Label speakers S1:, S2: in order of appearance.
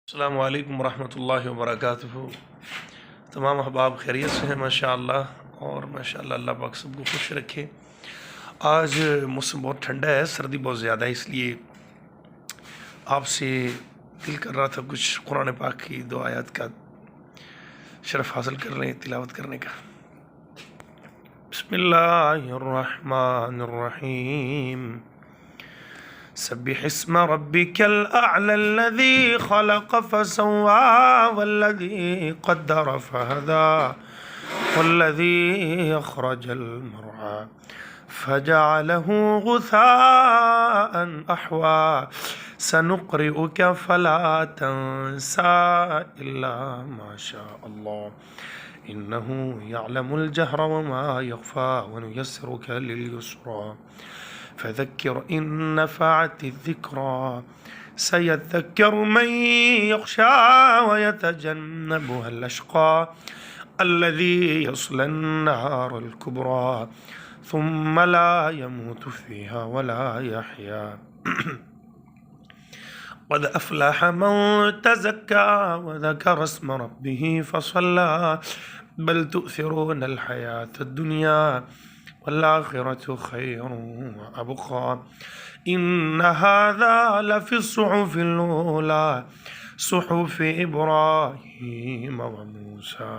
S1: अस्सलामु अलैकुम वरहमतुल्लाहि वबरकातुहू। तमाम अहबाब खैरियत से हैं माशाअल्लाह, और माशाअल्लाह अल्लाह पाक सबको खुश रखे। आज मौसम बहुत ठंडा है, सर्दी बहुत ज़्यादा है, इसलिए आपसे दिल कर रहा था कुछ कुरान पाक की दो आयत का शरफ़ हासिल कर लें, तिलावत करने का। बिस्मिल्लाहिर्रहमानिर्रहीम। सब्बिह इस्मा रब्बिकल अअला अल्लज़ी खलक़ फसव्वा वल्लज़ी क़द्दर फहदा वल्लज़ी अख़रजल मरअा फजअलहू गुसाअन अहवा सनुक़रिउक फला तंसा इल्ला मा शा अल्लाह इन्नहू यअलमुल जहरा वमा यख़फ़ा वनुयस्सिरुक लिल-युस्रा फ़ज़क्किर इन नफ़अति ज़िक्रा सयज़्ज़क्करु मन यख़शा वयतजन्नबुहल अशक़ा अल्लज़ी यस्लन नारल कुब्रा सुम्मा ला यमूतु फ़ीहा वला यहया क़द अफ़लह मन तज़क्का वज़करा अस्म रब्बिही फ़सल्ला बल तु'थिरूनल हयातद दुनिया वल्आखिरतु खैरुन व अबक़ा इन्न हाज़ा लफ़ी सुहुफ़िल ऊला सुहुफ़ि इब्राहीम व मूसा।